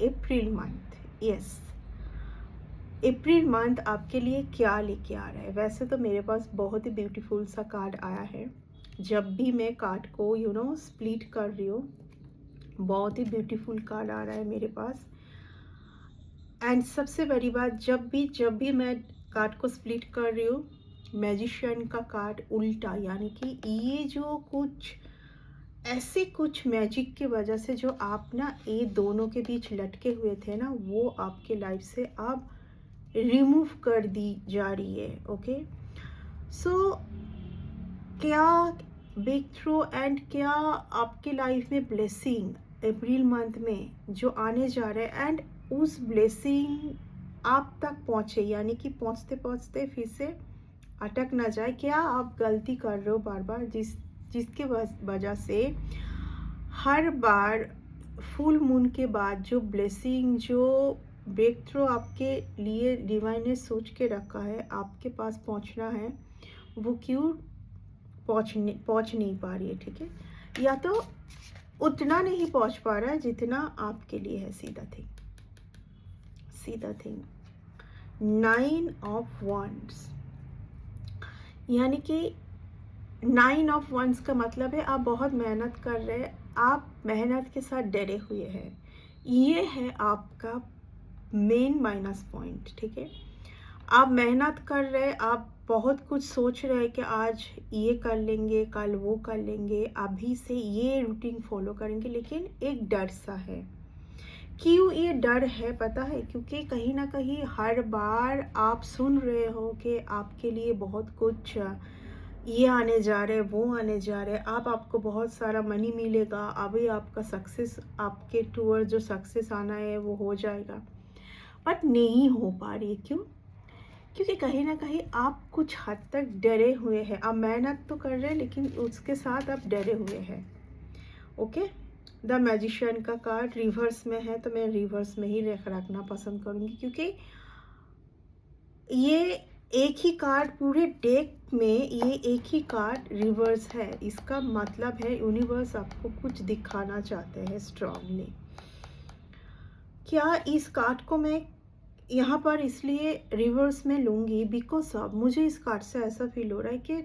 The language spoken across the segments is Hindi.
April month, yes, April month आपके लिए क्या लेके आ रहा है। वैसे तो मेरे पास बहुत ही ब्यूटीफुल सा कार्ड आया है। जब भी मैं कार्ड को स्प्लिट कर रही हूँ, बहुत ही ब्यूटीफुल कार्ड आ रहा है मेरे पास। एंड सबसे बड़ी बात, जब भी मैं कार्ड को स्प्लिट कर रही हूँ, मैजिशियन का कार्ड उल्टा, यानी कि ये जो कुछ ऐसे कुछ मैजिक की वजह से जो आप ना ये दोनों के बीच लटके हुए थे ना, वो आपके लाइफ से अब रिमूव कर दी जा रही है। ओके, सो क्या बिग थ्रो एंड क्या आपकी लाइफ में ब्लेसिंग अप्रैल मंथ में जो आने जा रहा है, एंड उस ब्लेसिंग आप तक पहुँचे, यानी कि पहुँचते पहुँचते फिर से अटक ना जाए। क्या आप गलती कर रहे हो बार बार, जिसके वजह से हर बार फुल मून के बाद जो ब्लेसिंग, जो ब्रेक थ्रू आपके लिए डिवाइन ने सोच के रखा है, आपके पास पहुंचना है, वो क्यों पहुंच नहीं पा रही है। ठीक है, या तो उतना नहीं पहुंच पा रहा है जितना आपके लिए है। सीधा थिंग 9 ऑफ वंड्स, यानी कि 9 ऑफ वंस का मतलब है आप बहुत मेहनत कर रहे हैं, आप मेहनत के साथ डरे हुए हैं। ये है आपका मेन माइनस पॉइंट। ठीक है, आप मेहनत कर रहे, आप बहुत कुछ सोच रहे हैं कि आज ये कर लेंगे, कल वो कर लेंगे, अभी से ये रूटीन फॉलो करेंगे, लेकिन एक डर सा है। क्यों ये डर है पता है? क्योंकि कहीं ना कहीं हर बार आप सुन रहे हो कि आपके लिए बहुत कुछ ये आने जा रहे, वो आने जा रहे, आपको बहुत सारा मनी मिलेगा, अभी आपका सक्सेस, आपके टूअर जो सक्सेस आना है वो हो जाएगा, बट नहीं हो पा रही। क्यों? क्योंकि कहीं ना कहीं आप कुछ हद तक डरे हुए हैं। आप मेहनत तो कर रहे हैं, लेकिन उसके साथ आप डरे हुए हैं। ओके, द मैजिशियन का कार्ड रिवर्स में है, तो मैं रिवर्स में ही रखना पसंद करूँगी, क्योंकि ये एक ही कार्ड पूरे डेक में, ये एक ही कार्ड रिवर्स है। इसका मतलब है यूनिवर्स आपको कुछ दिखाना चाहते हैं स्ट्रांगली। क्या इस कार्ड को मैं यहाँ पर इसलिए रिवर्स में लूँगी बिकॉज ऑफ मुझे इस कार्ड से ऐसा फील हो रहा है कि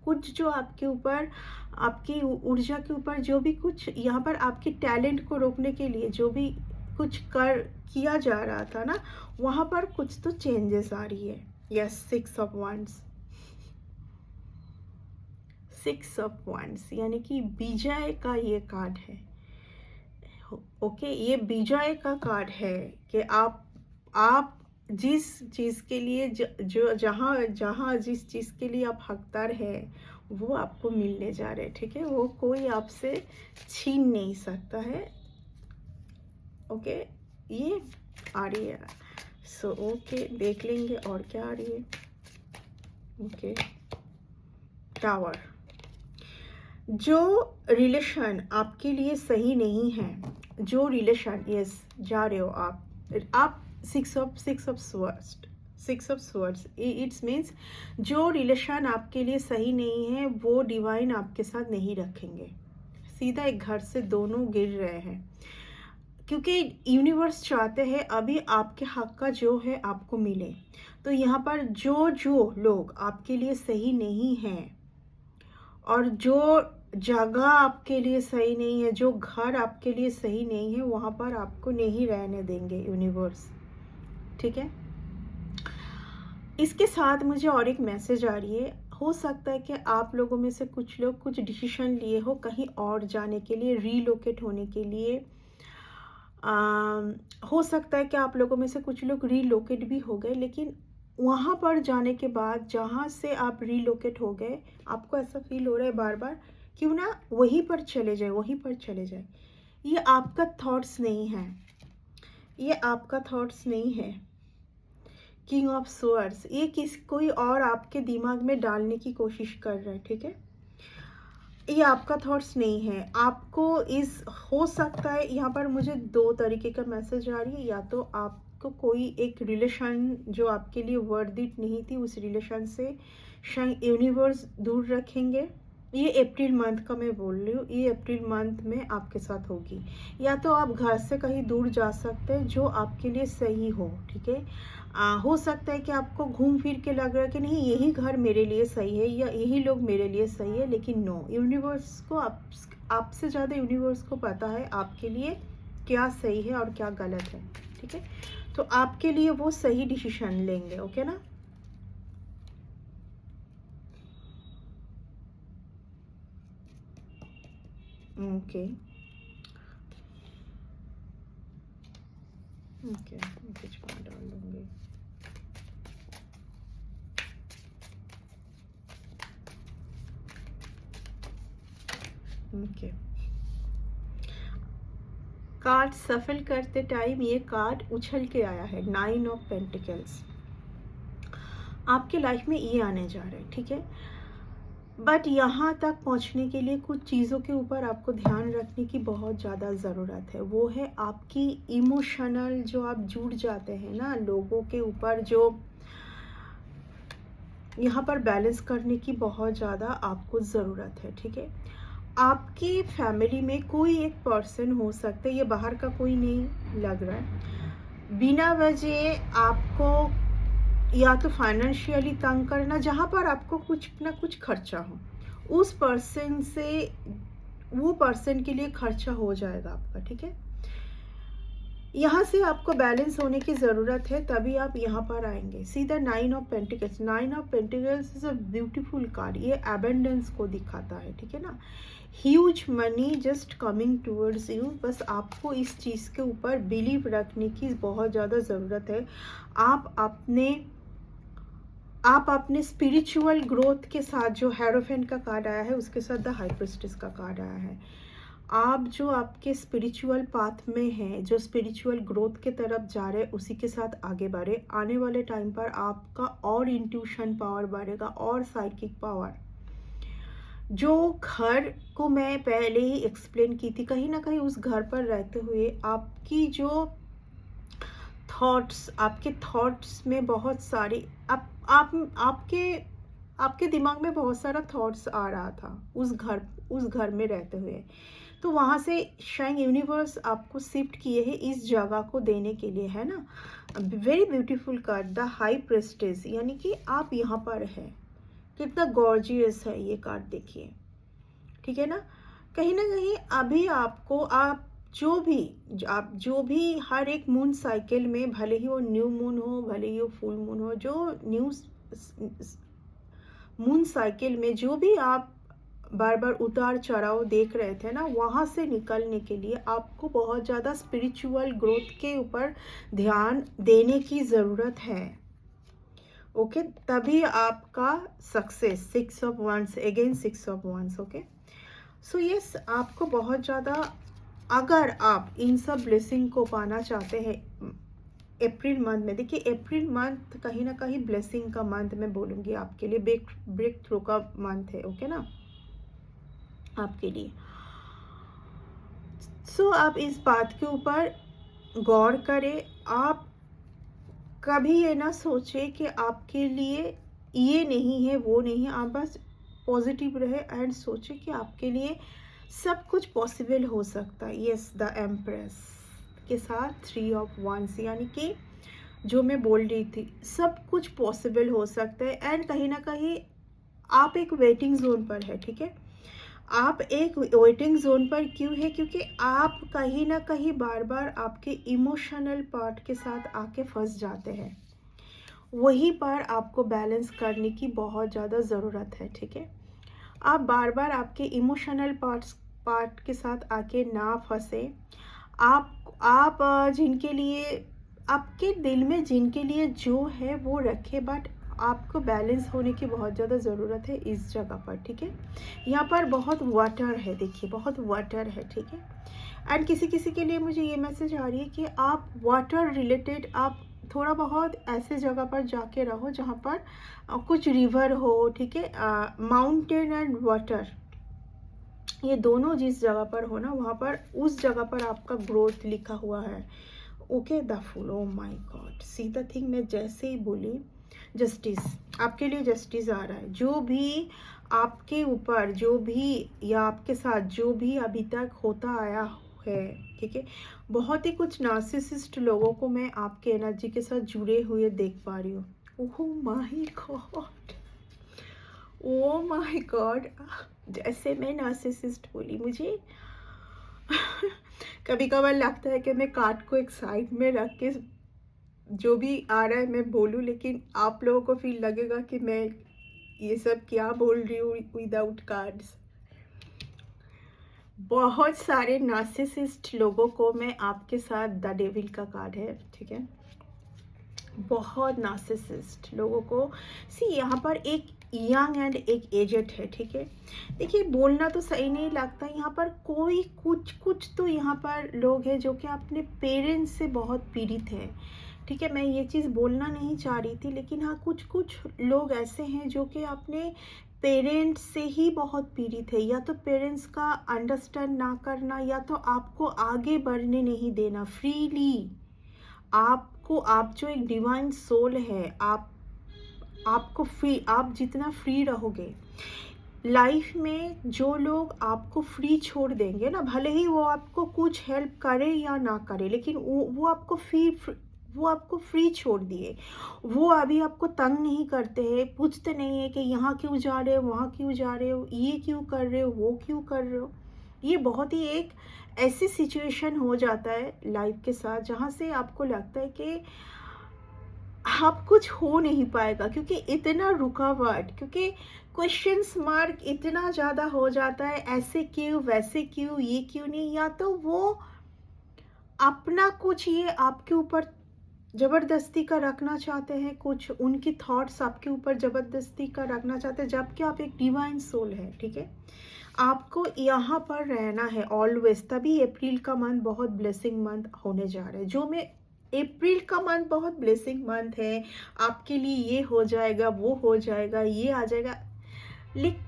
कुछ जो आपके ऊपर, आपकी ऊर्जा के ऊपर जो भी कुछ यहाँ पर आपके टैलेंट को रोकने के लिए जो भी कुछ किया जा रहा था ना, वहाँ पर कुछ तो चेंजेस आ रही है। यस, 6 ऑफ वंड्स यानी कि विजय का ये कार्ड है। ओके, ये विजय का कार्ड है कि आप जिस चीज़ के लिए जो जहाँ जहाँ जिस चीज़ के लिए आप हकदार है, वो आपको मिलने जा रहे हैं। ठीक है, वो कोई आपसे छीन नहीं सकता है। ओके, ये आ रही है। सो ओके, देख लेंगे और क्या आ रही है। ओके, टावर, जो रिलेशन आपके लिए सही नहीं है, जो रिलेशन, यस, जा रहे हो आप 6 ऑफ स्वर्ड्स, इट्स मीन्स जो रिलेशन आपके लिए सही नहीं है, वो डिवाइन आपके साथ नहीं रखेंगे। सीधा एक घर से दोनों गिर रहे हैं, क्योंकि यूनिवर्स चाहते हैं अभी आपके हक का जो है आपको मिले। तो यहाँ पर जो लोग आपके लिए सही नहीं हैं, और जो जगह आपके लिए सही नहीं है, जो घर आपके लिए सही नहीं है, वहाँ पर आपको नहीं रहने देंगे यूनिवर्स। ठीक है, इसके साथ मुझे और एक मैसेज आ रही है। हो सकता है कि आप लोगों में से कुछ लोग कुछ डिसीजन लिए हो कहीं और जाने के लिए, रीलोकेट होने के लिए। हो सकता है कि आप लोगों में से कुछ लोग रीलोकेट भी हो गए, लेकिन वहाँ पर जाने के बाद जहाँ से आप रीलोकेट हो गए, आपको ऐसा फील हो रहा है बार बार, क्यों ना वहीं पर चले जाए। ये आपका थॉट्स नहीं है, ये आपका थॉट्स नहीं है। किंग ऑफ स्वर्ड्स, ये कोई और आपके दिमाग में डालने की कोशिश कर रहा है। ठीक है, ये आपका थॉट्स नहीं है। आपको हो सकता है, यहाँ पर मुझे 2 तरीके का मैसेज आ रही है। या तो आपको कोई एक रिलेशन जो आपके लिए वर्थ इट नहीं थी, उस रिलेशन से शायद यूनिवर्स दूर रखेंगे, ये अप्रैल मंथ का मैं बोल रही हूँ, ये अप्रैल मंथ में आपके साथ होगी। या तो आप घर से कहीं दूर जा सकते हैं जो आपके लिए सही हो, ठीक है। हो सकता है कि आपको घूम फिर के लग रहा है कि नहीं यही घर मेरे लिए सही है या यही लोग मेरे लिए सही है, लेकिन नो, यूनिवर्स को आपसे ज़्यादा यूनिवर्स को पता है आपके लिए क्या सही है और क्या गलत है, ठीक है। तो आपके लिए वो सही डिसीजन लेंगे, ओके ना। ओके ओके, कुछ बात डाल दूंगी। ओके, कार्ड सफल करते टाइम ये कार्ड उछल के आया है, 9 ऑफ पेंटिकल्स। आपके लाइफ में ये आने जा रहा है, ठीक है। बट यहाँ तक पहुँचने के लिए कुछ चीज़ों के ऊपर आपको ध्यान रखने की बहुत ज़्यादा ज़रूरत है। वो है आपकी इमोशनल, जो आप जुड़ जाते हैं ना लोगों के ऊपर, जो यहाँ पर बैलेंस करने की बहुत ज़्यादा आपको ज़रूरत है, ठीक है। आपकी फैमिली में कोई एक पर्सन हो सकता है, ये बाहर का कोई नहीं लग रहा है, बिना वजह आपको या तो फाइनेंशियली तंग करना, जहाँ पर आपको कुछ ना कुछ खर्चा हो, उस पर्सन से, वो पर्सन के लिए खर्चा हो जाएगा आपका, ठीक है। यहाँ से आपको बैलेंस होने की ज़रूरत है, तभी आप यहाँ पर आएंगे। सीधा 9 of pentacles, 9 of pentacles is a beautiful card. ये एबेंडेंस को दिखाता है, ठीक है ना। Huge money just coming towards you. बस आपको इस चीज़ के ऊपर बिलीव रखने की बहुत ज़्यादा ज़रूरत है। आप अपने स्पिरिचुअल ग्रोथ के साथ, जो हेरोफेंट का कार्ड आया है उसके साथ द हाई प्रिस्टेस का कार्ड आया है, आप जो आपके स्पिरिचुअल पाथ में हैं, जो स्पिरिचुअल ग्रोथ के तरफ जा रहे हैं, उसी के साथ आगे बढ़े। आने वाले टाइम पर आपका और इंट्यूशन पावर बढ़ेगा और साइकिक पावर। जो घर को मैं पहले ही एक्सप्लेन की थी, कहीं ना कहीं उस घर पर रहते हुए आपकी जो थॉट्स, आपके थॉट्स में बहुत सारी आपके दिमाग में बहुत सारा थॉट्स आ रहा था उस घर में रहते हुए। तो वहाँ से शायद यूनिवर्स आपको शिफ्ट किए हैं इस जगह को देने के लिए, है ना। Very beautiful card, the high prestige, यानी कि आप यहाँ पर है। कितना गॉर्जियस है ये कार्ड, देखिए, ठीक है ना। कहीं ना कहीं अभी आपको, आप जो भी हर एक मून साइकिल में, भले ही वो न्यू मून हो, भले ही वो फुल मून हो, जो न्यू मून साइकिल में जो भी आप बार बार उतार चढ़ाव देख रहे थे ना, वहाँ से निकलने के लिए आपको बहुत ज़्यादा स्पिरिचुअल ग्रोथ के ऊपर ध्यान देने की ज़रूरत है, ओके। तभी आपका success, 6 of wands, again 6 of wands, okay. So yes, आपको बहुत ज़्यादा, अगर आप इन सब ब्लेसिंग को पाना चाहते हैं अप्रैल मंथ में, देखिए अप्रैल मंथ कहीं ना कहीं ब्लेसिंग का मंथ मैं बोलूँगी आपके लिए, ब्रेक थ्रू का मंथ है, ओके ना, आपके लिए। सो आप इस बात के ऊपर गौर करें। आप कभी ये ना सोचे कि आपके लिए ये नहीं है, वो नहीं है। आप बस पॉजिटिव रहे एंड सोचे कि आपके लिए सब कुछ पॉसिबल हो सकता है। यस, द एम्प्रेस के साथ 3 ऑफ वंस, यानी कि जो मैं बोल रही थी, सब कुछ पॉसिबल हो सकता है। एंड कहीं ना कहीं आप एक वेटिंग जोन पर है, ठीक है। आप एक वेटिंग जोन पर क्यों है? क्योंकि आप कहीं ना कहीं बार बार आपके इमोशनल पार्ट के साथ आके फंस जाते हैं। वहीं पर आपको बैलेंस करने की बहुत ज़्यादा ज़रूरत है, ठीक है। आप बार बार आपके इमोशनल पार्ट के साथ आके ना फंसे। आप जिनके लिए, आपके दिल में जिनके लिए जो है वो रखे, बट आपको बैलेंस होने की बहुत ज़्यादा ज़रूरत है इस जगह पर, ठीक है। यहाँ पर बहुत वाटर है, देखिए बहुत वाटर है, ठीक है। एंड किसी किसी के लिए मुझे ये मैसेज आ रही है कि आप वाटर रिलेटेड, आप थोड़ा बहुत ऐसे जगह पर जाके रहो जहाँ पर कुछ रिवर हो, ठीक है। माउंटेन एंड वाटर, ये दोनों जिस जगह पर हो ना, वहाँ पर उस जगह पर आपका ग्रोथ लिखा हुआ है, okay. The fool, oh my God, see the thing, मैं जैसे ही बोली जस्टिस, आपके लिए जस्टिस आ रहा है। जो भी आपके ऊपर, जो भी या आपके साथ जो भी अभी तक होता आया है, ठीक है, बहुत ही कुछ नार्सिसिस्ट लोगों को मैं आपके एनर्जी के साथ जुड़े हुए देख पा रही हूँ। Oh my God, O my God, जैसे मैं नार्सिसिस्ट बोली, मुझे कभी कभार लगता है कि मैं कार्ड को एक साइड में रख के जो भी आ रहा है मैं बोलूं, लेकिन आप लोगों को फील लगेगा कि मैं ये सब क्या बोल रही हूँ विदाउट कार्ड्स। बहुत सारे नार्सिसिस्ट लोगों को मैं आपके साथ द डेविल का कार्ड है, ठीक है, बहुत नार्सिसिस्ट लोगों को। सी यहाँ पर एक यंग एंड एक एजेड है, ठीक है। देखिए बोलना तो सही नहीं लगता, यहाँ पर कोई कुछ तो यहाँ पर लोग हैं जो कि अपने पेरेंट्स से बहुत पीड़ित है, ठीक है। मैं ये चीज़ बोलना नहीं चाह रही थी, लेकिन हाँ कुछ लोग ऐसे हैं जो कि अपने पेरेंट्स से ही बहुत पीड़ित है, या तो पेरेंट्स का अंडरस्टैंड ना करना, या तो आपको आगे बढ़ने नहीं देना फ्रीली। आपको, आप जो एक डिवाइन सोल है, आपको फ्री, आप जितना फ्री रहोगे लाइफ में, जो लोग आपको फ्री छोड़ देंगे ना, भले ही वो आपको कुछ हेल्प करे या ना करे, लेकिन वो आपको फ्री छोड़ दिए। वो अभी आपको तंग नहीं करते हैं, पूछते नहीं है कि यहाँ क्यों जा रहे हो, वहाँ क्यों जा रहे हो, ये क्यों कर रहे हो, वो क्यों कर रहे हो। ये बहुत ही एक ऐसी सिचुएशन हो जाता है लाइफ के साथ जहाँ से आपको लगता है कि आप कुछ हो नहीं पाएगा, क्योंकि इतना रुकावट, क्योंकि क्वेश्चंस मार्क इतना ज़्यादा हो जाता है, ऐसे क्यों, वैसे क्यों, ये क्यों नहीं। या तो वो अपना कुछ ये आपके ऊपर ज़बरदस्ती का रखना चाहते हैं, कुछ उनकी थॉट्स आपके ऊपर ज़बरदस्ती का रखना चाहते हैं, जबकि आप एक डिवाइन सोल है, ठीक है। आपको यहाँ पर रहना है ऑलवेज, तभी अप्रैल का मंथ बहुत ब्लेसिंग मंथ होने जा रहा है। जो मैं अप्रैल का मंथ बहुत ब्लेसिंग मंथ है, आपके लिए ये हो जाएगा, वो हो जाएगा, ये आ जाएगा, लेकिन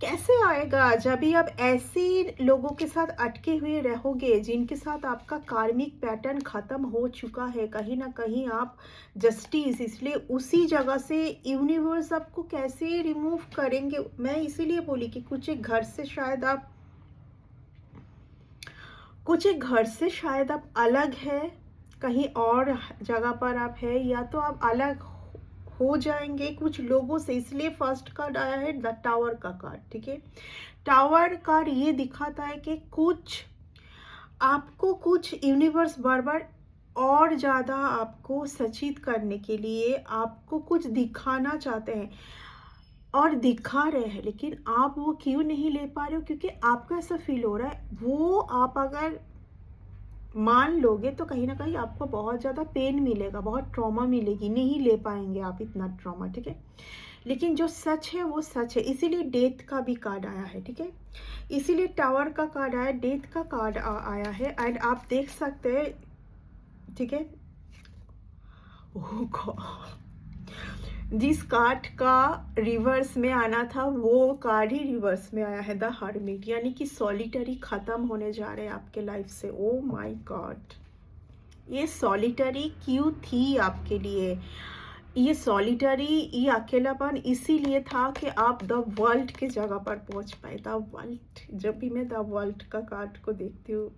कैसे आएगा जब भी आप ऐसे लोगों के साथ अटके हुए रहोगे जिनके साथ आपका कार्मिक पैटर्न खत्म हो चुका है। कहीं ना कहीं आप जस्टिस, इसलिए उसी जगह से यूनिवर्स आपको कैसे रिमूव करेंगे। मैं इसीलिए बोली कि कुछ एक घर से शायद आप अलग है, कहीं और जगह पर आप है, या तो आप अलग हो जाएंगे कुछ लोगों से। इसलिए फर्स्ट कार्ड आया है द टावर का कार्ड, ठीक है। टावर कार्ड ये दिखाता है कि कुछ यूनिवर्स बार बार और ज़्यादा आपको सचेत करने के लिए आपको कुछ दिखाना चाहते हैं और दिखा रहे हैं, लेकिन आप वो क्यों नहीं ले पा रहे हो, क्योंकि आपको ऐसा फील हो रहा है वो आप अगर मान लोगे तो कहीं ना कहीं आपको बहुत ज़्यादा पेन मिलेगा, बहुत ट्रॉमा मिलेगी, नहीं ले पाएंगे आप इतना ट्रॉमा, ठीक है। लेकिन जो सच है वो सच है, इसीलिए डेथ का भी कार्ड आया है, ठीक है। इसीलिए टावर का कार्ड आया, डेथ का कार्ड आया है, एंड आप देख सकते हैं, ठीक है। ओह गॉड, जिस कार्ड का रिवर्स में आना था वो कार्ड ही रिवर्स में आया है, द हर्मिट, यानी कि सॉलिटरी खत्म होने जा रहे हैं आपके लाइफ से। ओ माय गॉड, ये सॉलिटरी क्यों थी आपके लिए, ये सॉलिटरी, ये अकेलापन इसीलिए था कि आप द वर्ल्ड के जगह पर पहुंच पाए। द वर्ल्ड, जब भी मैं द वर्ल्ड का कार्ड को देखती हूँ,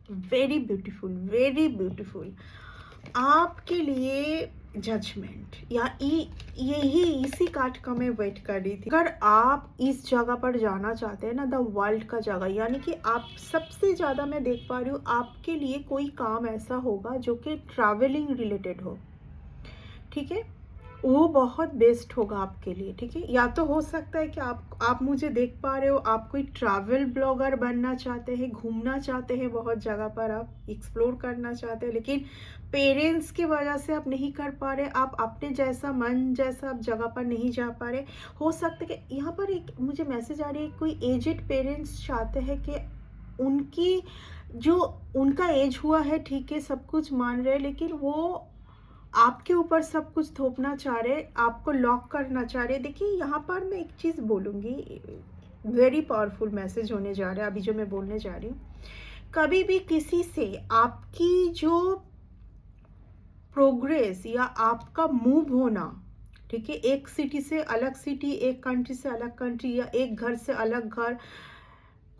वेरी ब्यूटीफुल, वेरी ब्यूटीफुल, आपके लिए जजमेंट, या यही इसी कार्ड का मैं वेट कर रही थी। अगर आप इस जगह पर जाना चाहते हैं ना, द वर्ल्ड का जगह, यानी कि आप सबसे ज़्यादा मैं देख पा रही हूँ आपके लिए कोई काम ऐसा होगा जो कि ट्रैवलिंग रिलेटेड हो, ठीक है, वो बहुत बेस्ट होगा आपके लिए, ठीक है। या तो हो सकता है कि आप मुझे देख पा रहे हो, आप कोई ट्रैवल ब्लॉगर बनना चाहते हैं, घूमना चाहते हैं, बहुत जगह पर आप एक्सप्लोर करना चाहते हैं, लेकिन पेरेंट्स की वजह से आप नहीं कर पा रहे, आप अपने जैसा मन जैसा आप जगह पर नहीं जा पा रहे। हो सकता है कि यहाँ पर एक मुझे मैसेज आ रही है, कोई एजेड पेरेंट्स चाहते हैं कि उनकी जो उनका एज हुआ है, ठीक है, सब कुछ मान रहे हैं, लेकिन वो आपके ऊपर सब कुछ थोपना चाह रहे, आपको लॉक करना चाह रहे। देखिए यहाँ पर मैं एक चीज़ बोलूँगी, वेरी पावरफुल मैसेज होने जा रहा है अभी जो मैं बोलने जा रही हूँ। कभी भी किसी से आपकी जो प्रोग्रेस या आपका मूव होना, ठीक है, एक सिटी से अलग सिटी, एक कंट्री से अलग कंट्री, या एक घर से अलग घर,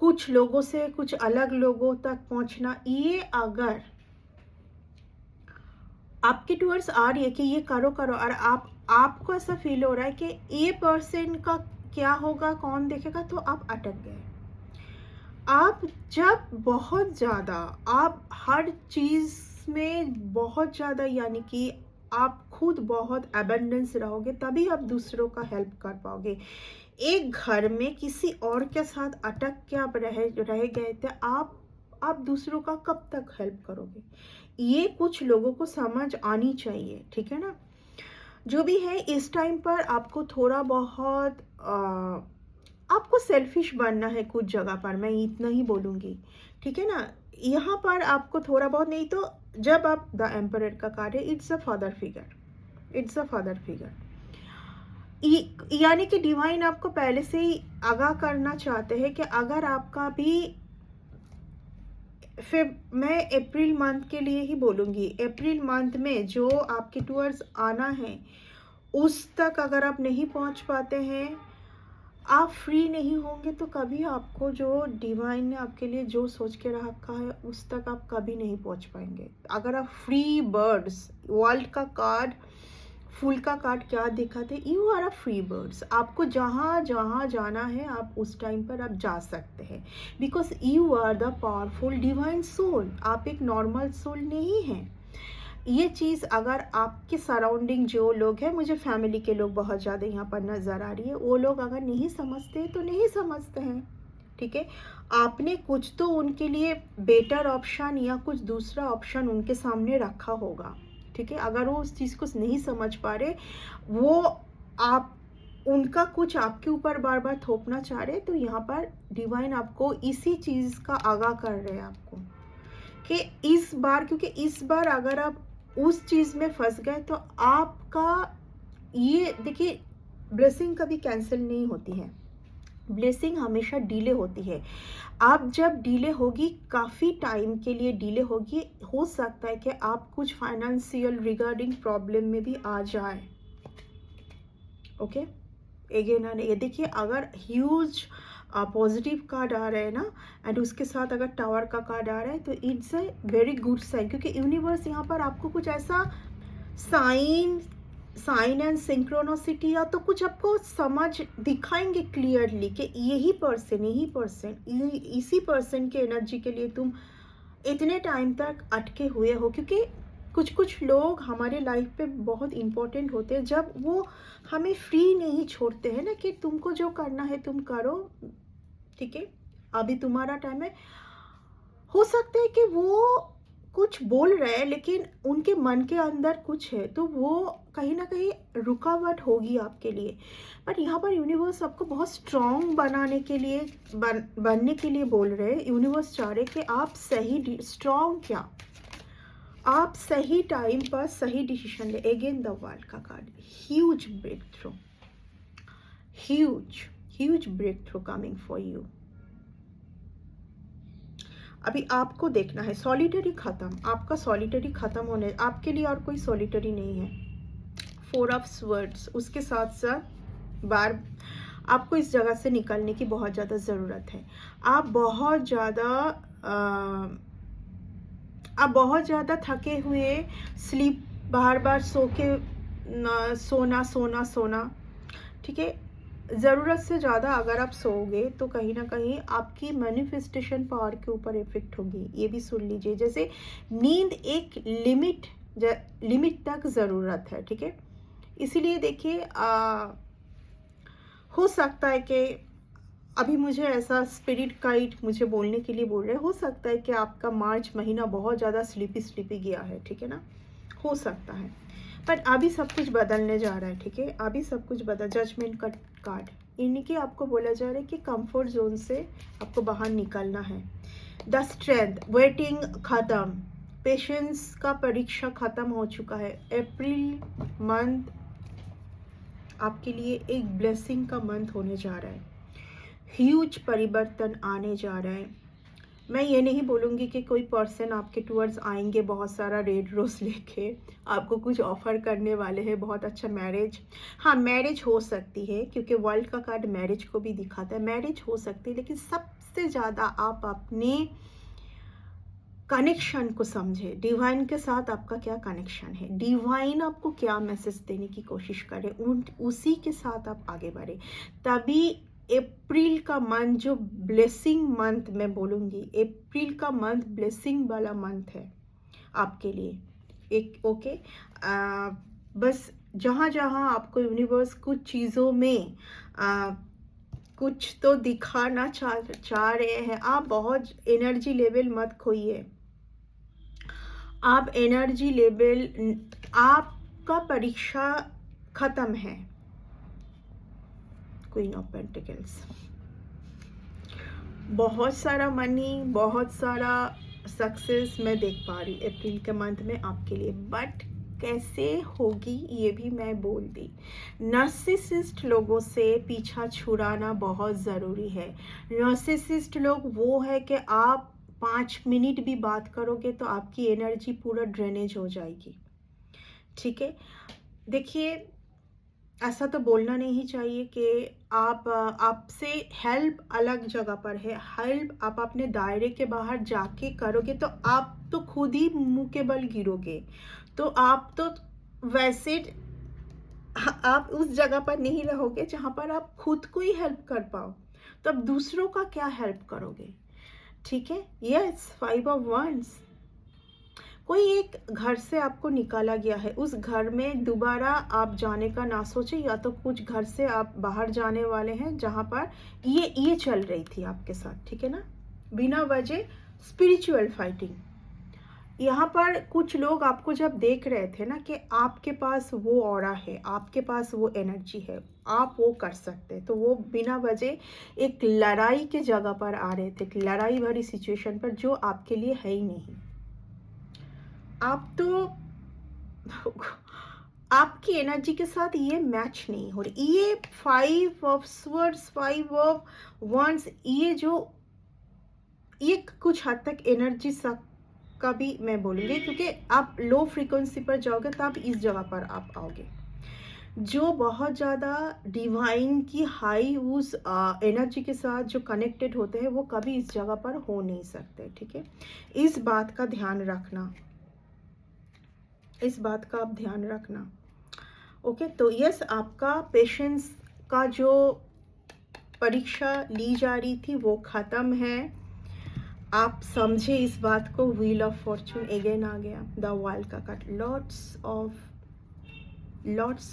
कुछ लोगों से कुछ अलग लोगों तक पहुंचना, ये अगर आपके टूवर्ड्स आ रही है कि ये करो करो, और आपको ऐसा फील हो रहा है कि ये पर्सन का क्या होगा, कौन देखेगा, तो आप अटक गए। आप जब बहुत ज़्यादा, आप हर चीज़ में बहुत ज़्यादा, यानी कि आप खुद बहुत अबंडेंस रहोगे, तभी आप दूसरों का हेल्प कर पाओगे। एक घर में किसी और के साथ अटक के आप रह गए थे, आप दूसरों का कब तक हेल्प करोगे? ये कुछ लोगों को समझ आनी चाहिए, ठीक है ना। जो भी है, इस टाइम पर आपको थोड़ा बहुत आपको सेल्फिश बनना है कुछ जगह पर, मैं इतना ही बोलूँगी, ठीक है ना। यहाँ पर आपको थोड़ा बहुत, नहीं तो जब आप द एम्परर का कार्ड है, it's a father figure, it's a father figure, यानी कि डिवाइन आपको पहले से ही आगाह करना चाहते हैं कि अगर आपका भी, फिर मैं अप्रैल मंथ के लिए ही बोलूँगी, अप्रैल मंथ में जो आपके टूवर्ड्स आना है, उस तक अगर आप नहीं पहुँच पाते हैं, आप फ्री नहीं होंगे, तो कभी आपको जो डिवाइन ने आपके लिए जो सोच के रखा है, उस तक आप कभी नहीं पहुँच पाएंगे। अगर आप फ्री बर्ड्स, वर्ल्ड का कार्ड, फूल का कार्ड क्या दिखाते, you are a free birds, आपको जहाँ जहाँ जाना है आप उस टाइम पर आप जा सकते हैं, because you are the powerful divine soul, आप एक नॉर्मल सोल नहीं हैं। ये चीज़ अगर आपके सराउंडिंग जो लोग हैं, मुझे फैमिली के लोग बहुत ज़्यादा यहाँ पर नज़र आ रही है, वो लोग अगर नहीं समझते तो नहीं समझते हैं, ठीक है। आपने कुछ तो उनके लिए बेटर ऑप्शन या कुछ दूसरा ऑप्शन उनके सामने रखा होगा, ठीक है। अगर वो उस चीज़ को नहीं समझ पा रहे, वो आप उनका कुछ आपके ऊपर बार बार थोपना चाह रहे, तो यहाँ पर डिवाइन आपको इसी चीज़ का आगाह कर रहे हैं आपको कि इस बार, क्योंकि इस बार अगर आप उस चीज़ में फंस गए, तो आपका, ये देखिए, ब्लेसिंग कभी कैंसिल नहीं होती है, ब्लेसिंग हमेशा डिले होती है। आप जब डिले होगी, काफ़ी टाइम के लिए डिले होगी, हो सकता है कि आप कुछ फाइनेंशियल रिगार्डिंग प्रॉब्लम में भी आ जाए, ओके। अगेन ये देखिए, अगर ह्यूज पॉजिटिव कार्ड आ रहा है ना, एंड उसके साथ अगर टावर का कार्ड आ रहा है, तो it's a very good sign, क्योंकि यूनिवर्स यहाँ पर आपको कुछ ऐसा साइन एंड सिंक्रोनोसिटी, या तो कुछ आपको समझ दिखाएंगे क्लियरली कि यही पर्सन, इसी पर्सन के एनर्जी के लिए तुम इतने टाइम तक अटके हुए हो, क्योंकि कुछ लोग हमारे लाइफ पे बहुत इम्पोर्टेंट होते हैं, जब वो हमें फ्री नहीं छोड़ते हैं ना, कि तुमको जो करना है तुम करो, ठीक है, अभी तुम्हारा टाइम है। हो सकता है कि वो कुछ बोल रहे हैं, लेकिन उनके मन के अंदर कुछ है, तो वो कहीं ना कहीं रुकावट होगी आपके लिए। बट यहाँ पर यूनिवर्स आपको बहुत स्ट्रॉन्ग बनाने के लिए, बनने के लिए बोल रहे हैं। यूनिवर्स चाह रहे कि आप सही, स्ट्रॉन्ग क्या, आप सही टाइम पर सही डिसीजन ले। अगेन द वर्ल्ड का card, huge breakthrough, huge breakthrough coming for you. अभी आपको देखना है सॉलिटरी खत्म, आपका सॉलिटरी खत्म होने, आपके लिए और कोई सॉलिटरी नहीं है। 4 ऑफ स्वर्ड्स, उसके साथ साथ बार आपको इस जगह से निकलने की बहुत ज़्यादा ज़रूरत है। आप बहुत ज़्यादा थके हुए, स्लीप, बार बार सो के सोना, ठीक है। ज़रूरत से ज़्यादा अगर आप सोओगे, तो कहीं ना कहीं आपकी मैनिफेस्टेशन पावर के ऊपर इफेक्ट होगी, ये भी सुन लीजिए। जैसे नींद एक लिमिट तक ज़रूरत है, ठीक है। इसीलिए देखिए, हो सकता है कि अभी मुझे ऐसा स्पिरिट गाइड मुझे बोलने के लिए बोल रहे हैं, हो सकता है कि आपका मार्च महीना बहुत ज़्यादा स्लीपी गया है, ठीक है ना, हो सकता है। बट अभी सब कुछ बदलने जा रहा है, ठीक है, अभी सब कुछ बदल, जजमेंट का कार्ड, इनके आपको बोला जा रहा है कि कंफर्ट जोन से आपको बाहर निकलना है। द स्ट्रेंथ, वेटिंग खत्म, पेशेंस का परीक्षा खत्म हो चुका है। अप्रैल मंथ आपके लिए एक ब्लेसिंग का मंथ होने जा रहा है, ह्यूज परिवर्तन आने जा रहा है। मैं ये नहीं बोलूँगी कि कोई पर्सन आपके टूवर्ड्स आएंगे बहुत सारा रेड रोज़ लेके, आपको कुछ ऑफ़र करने वाले हैं बहुत अच्छा मैरिज। हाँ, मैरिज हो सकती है क्योंकि वर्ल्ड का कार्ड मैरिज को भी दिखाता है, मैरिज हो सकती है, लेकिन सबसे ज़्यादा आप अपने कनेक्शन को समझे, डिवाइन के साथ आपका क्या कनेक्शन है, डिवाइन आपको क्या मैसेज देने की कोशिश करे, उसी के साथ आप आगे बढ़े। तभी अप्रैल का मंथ जो ब्लेसिंग मंथ मैं बोलूँगी, अप्रैल का मंथ ब्लेसिंग वाला मंथ है आपके लिए। एक ओके, बस जहाँ जहाँ आपको यूनिवर्स कुछ चीज़ों में कुछ तो दिखाना चाह रहे हैं, आप बहुत एनर्जी लेवल मत खोइए। आप एनर्जी लेवल, आपका परीक्षा खत्म है। क्वीन ऑफ पेंटिकल्स, बहुत सारा मनी, बहुत सारा सक्सेस मैं देख पा रही अप्रैल के मंथ में आपके लिए, बट कैसे होगी ये भी मैं बोल दी। नार्सिसिस्ट लोगों से पीछा छुड़ाना बहुत ज़रूरी है। नार्सिसिस्ट लोग वो है कि आप 5 मिनट भी बात करोगे तो आपकी एनर्जी पूरा ड्रेनेज हो जाएगी, ठीक है। देखिए, ऐसा तो बोलना नहीं चाहिए कि आपसे हेल्प अलग जगह पर है, हेल्प आप अपने दायरे के बाहर जाके करोगे तो आप तो खुद ही मुंह के बल गिरोगे। तो आप तो वैसे आप उस जगह पर नहीं रहोगे जहाँ पर आप खुद को ही हेल्प कर पाओ, तो अब दूसरों का क्या हेल्प करोगे, ठीक है। यस, 5 ऑफ wands, कोई एक घर से आपको निकाला गया है, उस घर में दोबारा आप जाने का ना सोचे, या तो कुछ घर से आप बाहर जाने वाले हैं जहाँ पर ये चल रही थी आपके साथ, ठीक है ना, बिना वजह स्पिरिचुअल फाइटिंग। यहाँ पर कुछ लोग आपको जब देख रहे थे ना कि आपके पास वो ऑरा है, आपके पास वो एनर्जी है, आप वो कर सकते, तो वो बिना वजह एक लड़ाई के जगह पर आ रहे थे, लड़ाई भरी सिचुएशन पर जो आपके लिए है ही नहीं। आप तो आपकी एनर्जी के साथ ये मैच नहीं हो रही। ये 5 ऑफ स्वर्ड्स, 5 ऑफ wands, ये जो ये कुछ हद तक एनर्जी का भी मैं बोलूँगी, क्योंकि आप लो फ्रीक्वेंसी पर जाओगे तब इस जगह पर आप आओगे। जो बहुत ज़्यादा डिवाइन की हाई उस एनर्जी के साथ जो कनेक्टेड होते हैं वो कभी इस जगह पर हो नहीं सकते, ठीक है। इस बात का ध्यान रखना, इस बात का आप ध्यान रखना, ओके। तो यस, आपका पेशेंस का जो परीक्षा ली जा रही थी वो ख़त्म है। आप समझे इस बात को। व्हील ऑफ फॉर्चून अगेन आ गया, द वर्ल्ड का card, lots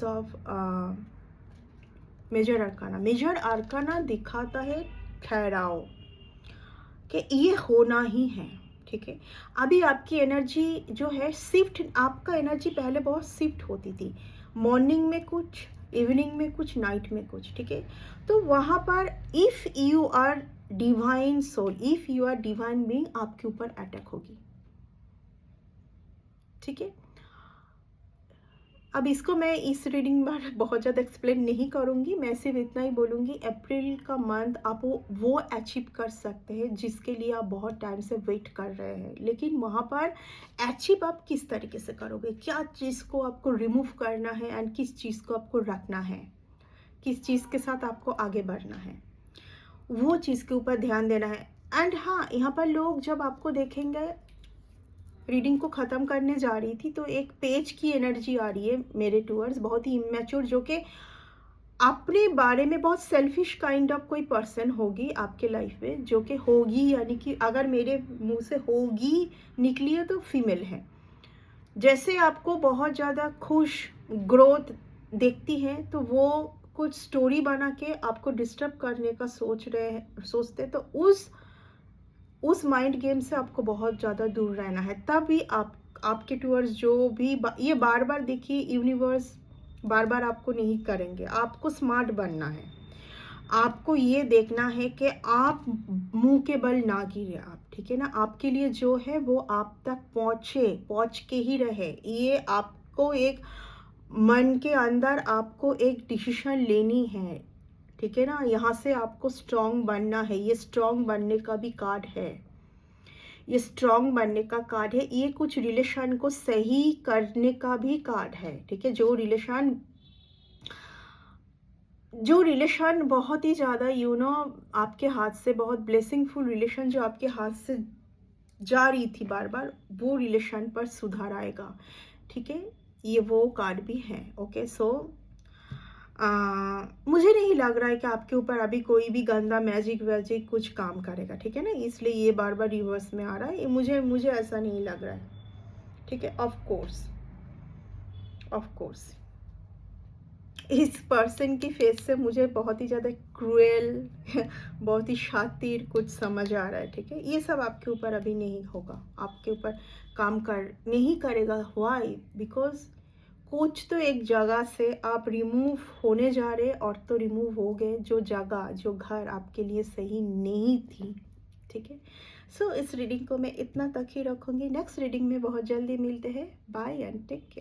of major arcana. Major arcana दिखाता है ठहराव, कि ये होना ही है, ठीक है। अभी आपकी एनर्जी जो है शिफ्ट, आपका एनर्जी पहले बहुत शिफ्ट होती थी, मॉर्निंग में कुछ, इवनिंग में कुछ, नाइट में कुछ, ठीक है। तो वहाँ पर if you are divine soul, if you are divine being, आपके ऊपर अटैक होगी, ठीक है। अब इसको मैं इस रीडिंग में बहुत ज़्यादा एक्सप्लेन नहीं करूँगी, मैं सिर्फ इतना ही बोलूँगी, अप्रैल का मंथ आप वो अचीव कर सकते हैं जिसके लिए आप बहुत टाइम से वेट कर रहे हैं, लेकिन वहाँ पर अचीव आप किस तरीके से करोगे, क्या चीज़ को आपको रिमूव करना है एंड किस चीज़ को आपको रखना है, किस चीज़ के साथ आपको आगे बढ़ना है, वो चीज़ के ऊपर ध्यान देना है। एंड हाँ, यहाँ पर लोग जब आपको देखेंगे, रीडिंग को ख़त्म करने जा रही थी तो एक पेज की एनर्जी आ रही है मेरे टूवर्ड्स, बहुत ही इमेच्योर, जो कि अपने बारे में बहुत सेल्फिश काइंड ऑफ कोई पर्सन होगी आपके लाइफ में, जो कि होगी, यानी कि अगर मेरे मुंह से होगी निकली है तो फीमेल है। जैसे आपको बहुत ज़्यादा खुश ग्रोथ देखती है तो वो कुछ स्टोरी बना के आपको डिस्टर्ब करने का सोचते, तो उस माइंड गेम से आपको बहुत ज़्यादा दूर रहना है। तभी आपके टूवर्ड्स जो भी ये बार बार देखिए, यूनिवर्स बार बार आपको नहीं करेंगे, आपको स्मार्ट बनना है, आपको ये देखना है कि आप मुंह के बल ना गिरे आप, ठीक है ना। आपके लिए जो है वो आप तक पहुँच के ही रहे। ये आपको एक मन के अंदर आपको एक डिसीजन लेनी है, ठीक है ना। यहाँ से आपको स्ट्रॉन्ग बनना है, ये स्ट्रॉन्ग बनने का भी कार्ड है, ये स्ट्रॉन्ग बनने का कार्ड है, ये कुछ रिलेशन को सही करने का भी कार्ड है, ठीक है? जो रिलेशन बहुत ही ज़्यादा आपके हाथ से बहुत ब्लेसिंगफुल रिलेशन जो आपके हाथ से जा रही थी बार-बार, वो रिलेशन पर सुधार आएगा, ठीक है? ये वो कार्ड भी है, ओके? सो मुझे नहीं लग रहा है कि आपके ऊपर अभी कोई भी गंदा मैजिक-वैजिक कुछ काम करेगा, ठीक है ना? इसलिए ये बार-बार रिवर्स में आ रहा है, ये मुझे ऐसा नहीं लग रहा है, ठीक है? ऑफ कोर्स इस पर्सन की फेस से मुझे बहुत ही ज़्यादा क्रूएल बहुत ही शातिर कुछ समझ आ रहा है, ठीक है? ये सब आपके ऊपर अभी नहीं होगा, आपके ऊपर काम कर नहीं करेगा। व्हाई? बिकॉज़ कुछ तो एक जगह से आप रिमूव होने जा रहे और तो रिमूव हो गए, जो जगह, जो घर आपके लिए सही नहीं थी, ठीक है? सो इस रीडिंग को मैं इतना तक ही रखूँगी, नेक्स्ट रीडिंग में बहुत जल्दी मिलते हैं। Bye and take care.